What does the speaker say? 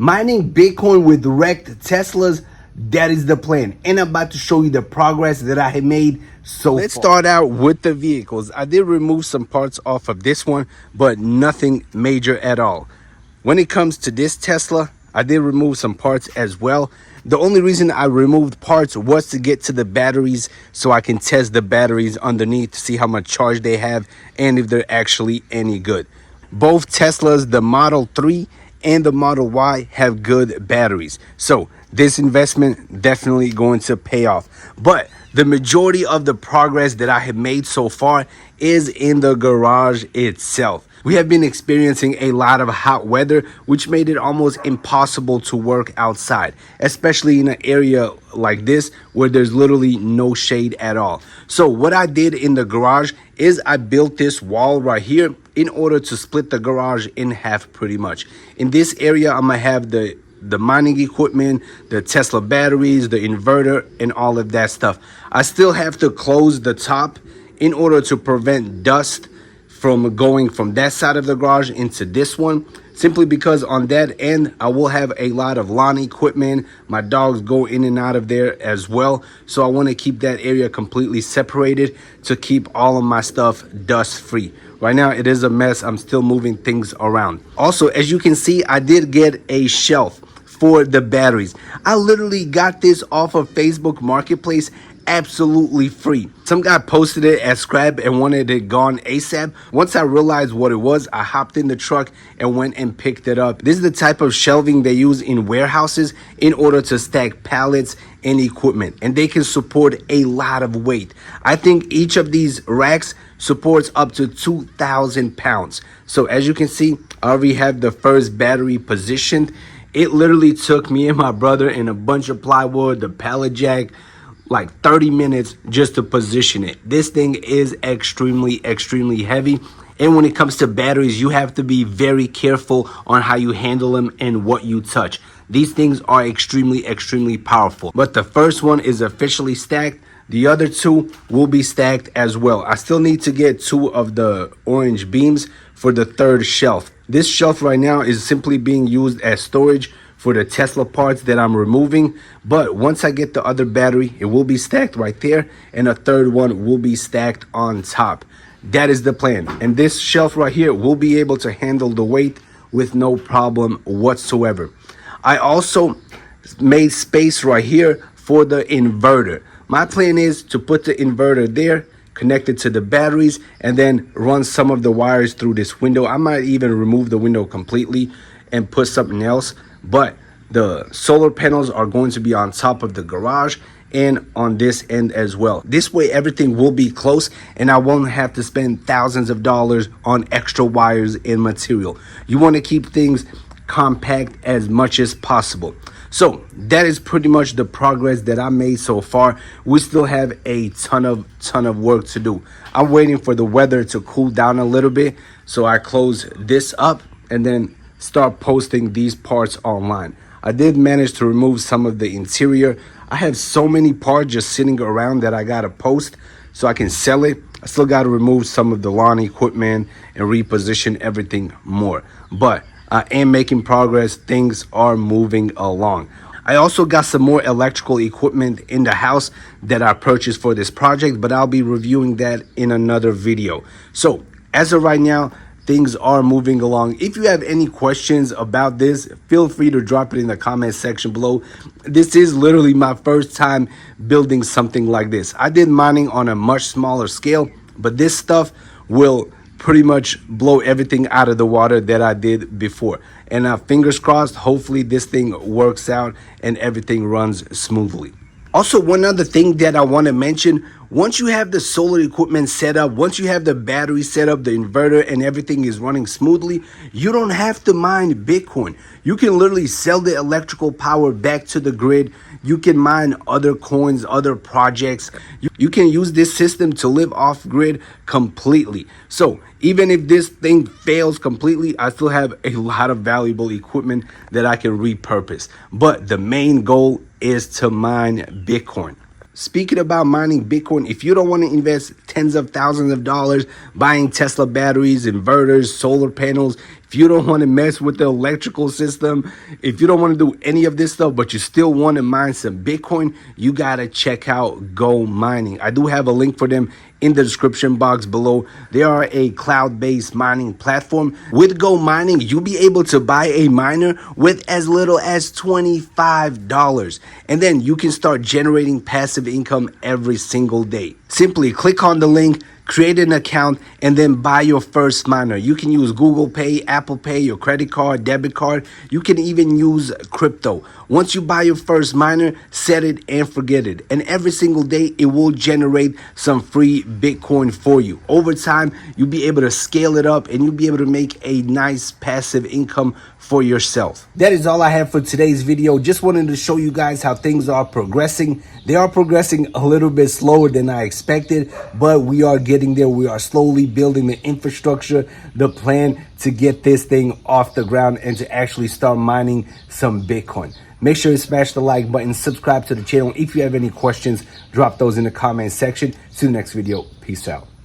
Mining Bitcoin with wrecked Teslas, that is the plan. And I'm about to show you the progress that I have made so far. Let's start out with the vehicles. I did remove some parts off of this one, but nothing major at all. When it comes to this Tesla, I did remove some parts as well. The only reason I removed parts was to get to the batteries so I can test the batteries underneath to see how much charge they have and if they're actually any good. Both Teslas, the Model 3 and the Model Y, have good batteries. So this investment definitely going to pay off. But the majority of the progress that I have made so far is in the garage itself. We have been experiencing a lot of hot weather, which made it almost impossible to work outside, especially in an area like this where there's literally no shade at all. So what I did in the garage is I built this wall right here in order to split the garage in half pretty much. In this area, I'm gonna have the mining equipment, the Tesla batteries, the inverter, and all of that stuff. I still have to close the top in order to prevent dust from going from that side of the garage into this one, simply because on that end I will have a lot of lawn equipment. My dogs go in and out of there as well, so I want to keep that area completely separated to keep all of my stuff dust free. Right now it is a mess. I'm still moving things around. Also, as you can see, I did get a shelf for the batteries. I literally got this off of Facebook Marketplace absolutely free. Some guy posted it as scrap and wanted it gone ASAP. Once I realized what it was, I hopped in the truck and went and picked it up. This is the type of shelving they use in warehouses in order to stack pallets and equipment, and they can support a lot of weight. I think each of these racks supports up to 2,000 pounds. So as you can see, I already have the first battery positioned. It literally took me and my brother and a bunch of plywood, the pallet jack, like 30 minutes just to position it. This thing is extremely heavy, and when it comes to batteries, you have to be very careful on how you handle them and what you touch. These things are extremely powerful. But the first one is officially stacked. The other two will be stacked as well. I still need to get 2 of the orange beams for the third shelf. This shelf right now is simply being used as storage for the Tesla parts that I'm removing. But once I get the other battery, it will be stacked right there, and a third one will be stacked on top. That is the plan. And this shelf right here will be able to handle the weight with no problem whatsoever. I also made space right here for the inverter. My plan is to put the inverter there, connect it to the batteries, and then run some of the wires through this window. I might even remove the window completely and put something else. But the solar panels are going to be on top of the garage and on this end as well. This way everything will be close and I won't have to spend thousands of dollars on extra wires and material. You want to keep things compact as much as possible. So that is pretty much the progress that I made so far. We still have a ton of work to do. I'm waiting for the weather to cool down a little bit so I close this up and then start posting these parts online. I did manage to remove some of the interior. I have so many parts just sitting around that I gotta post so I can sell it. I still gotta remove some of the lawn equipment and reposition everything more. But I am making progress. Things are moving along. I also got some more electrical equipment in the house that I purchased for this project, but I'll be reviewing that in another video. So as of right now, things are moving along. If you have any questions about this, feel free to drop it in the comment section below. This is literally my first time building something like this. I did mining on a much smaller scale, but this stuff will pretty much blow everything out of the water that I did before. And fingers crossed, hopefully this thing works out and everything runs smoothly. Also, one other thing that I want to mention, once you have the solar equipment set up, once you have the battery set up, the inverter, and everything is running smoothly, you don't have to mine Bitcoin. You can literally sell the electrical power back to the grid. You can mine other coins, other projects. You can use this system to live off grid completely. So even if this thing fails completely, I still have a lot of valuable equipment that I can repurpose. But the main goal is to mine Bitcoin. Speaking about mining Bitcoin, if you don't want to invest tens of thousands of dollars buying Tesla batteries, inverters, solar panels, If you don't want to mess with the electrical system, if you don't want to do any of this stuff, but you still want to mine some Bitcoin, you got to check out Go Mining. I do have a link for them in the description box below. They are a cloud-based mining platform. With Go Mining, you'll be able to buy a miner with as little as $25. And then you can start generating passive income every single day. Simply click on the link, create an account, and then buy your first miner. You can use Google Pay, Apple Pay, your credit card, debit card. You can even use crypto. Once you buy your first miner, set it and forget it. And every single day, it will generate some free Bitcoin for you. Over time, you'll be able to scale it up and you'll be able to make a nice passive income for yourself. That is all I have for today's video. Just wanted to show you guys how things are progressing. They are progressing a little bit slower than I expected, but we are getting there. We are slowly building the infrastructure, the plan to get this thing off the ground and to actually start mining some Bitcoin. Make sure you smash the like button, subscribe to the channel. If you have any questions, drop those in the comment section. See you next video. Peace out.